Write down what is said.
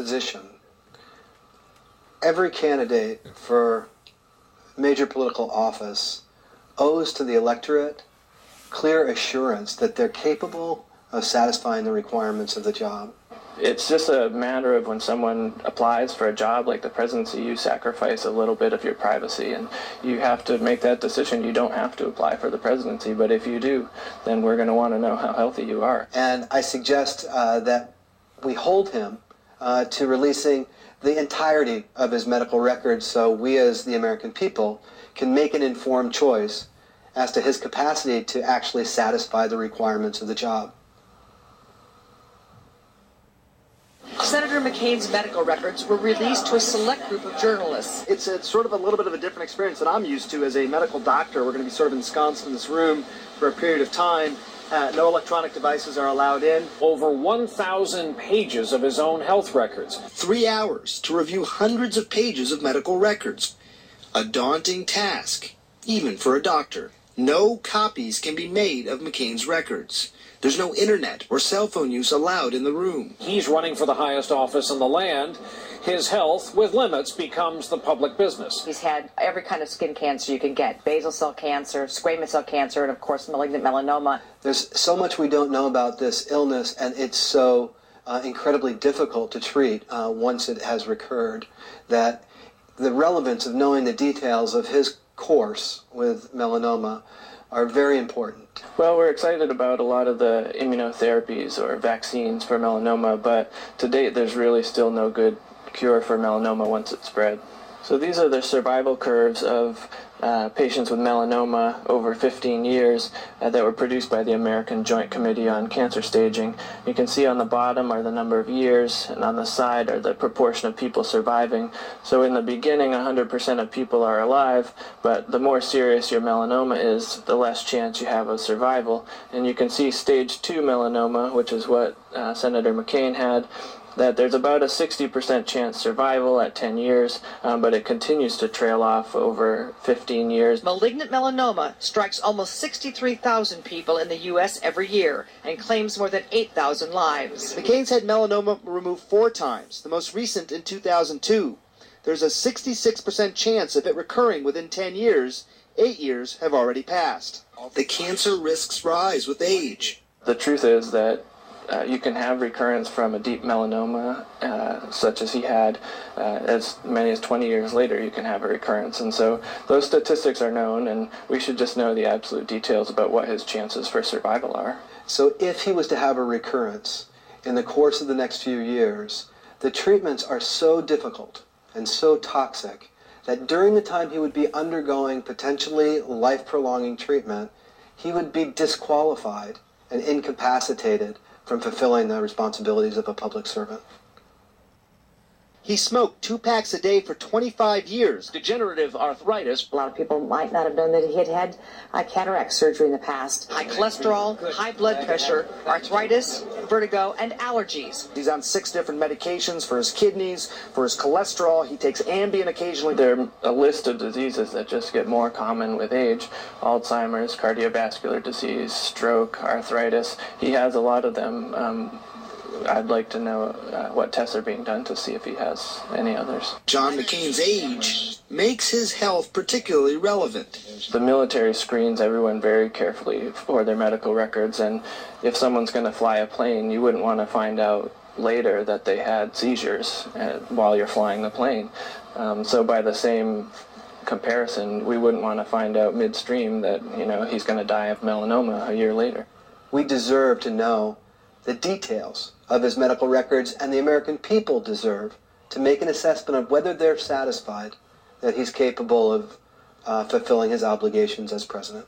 position, every candidate for major political office owes to the electorate clear assurance that they're capable of satisfying the requirements of the job. It's just a matter of when someone applies for a job like the presidency, you sacrifice a little bit of your privacy, and you have to make that decision. You don't have to apply for the presidency, but if you do, then we're going to want to know how healthy you are. And I suggest that we hold him to releasing the entirety of his medical records so we as the American people can make an informed choice as to his capacity to actually satisfy the requirements of the job. Senator McCain's medical records were released to a select group of journalists. It's sort of a little bit of a different experience than I'm used to as a medical doctor. We're going to be sort of ensconced in this room for a period of time. No electronic devices are allowed in. Over 1,000 pages of his own health records. 3 hours to review hundreds of pages of medical records. A daunting task, even for a doctor. No copies can be made of McCain's records. There's no internet or cell phone use allowed in the room. He's running for the highest office in the land. His health, with limits, becomes the public business. He's had every kind of skin cancer you can get. Basal cell cancer, squamous cell cancer, and of course malignant melanoma. There's so much we don't know about this illness, and it's so incredibly difficult to treat once it has recurred, that the relevance of knowing the details of his course with melanoma are very important. Well, we're excited about a lot of the immunotherapies or vaccines for melanoma, but to date there's really still no good cure for melanoma once it's spread. So these are the survival curves of patients with melanoma over 15 years that were produced by the American Joint Committee on Cancer Staging. You can see on the bottom are the number of years, and on the side are the proportion of people surviving. So in the beginning, 100% of people are alive, but the more serious your melanoma is, the less chance you have of survival. And you can see stage 2 melanoma, which is what Senator McCain had, that there's about a 60% chance survival at 10 years, but it continues to trail off over 15 years. Malignant melanoma strikes almost 63,000 people in the U.S. every year and claims more than 8,000 lives. McCain's had melanoma removed 4 times, the most recent in 2002. There's a 66% chance of it recurring within 10 years. 8 years have already passed. The cancer risks rise with age. The truth is that you can have recurrence from a deep melanoma, such as he had. As many as 20 years later, you can have a recurrence. And so those statistics are known, and we should just know the absolute details about what his chances for survival are. So if he was to have a recurrence in the course of the next few years, the treatments are so difficult and so toxic that during the time he would be undergoing potentially life-prolonging treatment, he would be disqualified and incapacitated from fulfilling the responsibilities of a public servant. He smoked 2 packs a day for 25 years. Degenerative arthritis. A lot of people might not have known that he had had cataract surgery in the past. High cholesterol, high blood pressure, arthritis, vertigo, and allergies. He's on 6 different medications for his kidneys, for his cholesterol. He takes Ambien occasionally. There are a list of diseases that just get more common with age. Alzheimer's, cardiovascular disease, stroke, arthritis. He has a lot of them. I'd like to know what tests are being done to see if he has any others. John McCain's age makes his health particularly relevant. The military screens everyone very carefully for their medical records, and if someone's going to fly a plane, you wouldn't want to find out later that they had seizures while you're flying the plane. So by the same comparison, we wouldn't want to find out midstream that he's going to die of melanoma a year later. We deserve to know the details of his medical records, and the American people deserve to make an assessment of whether they're satisfied that he's capable of fulfilling his obligations as president.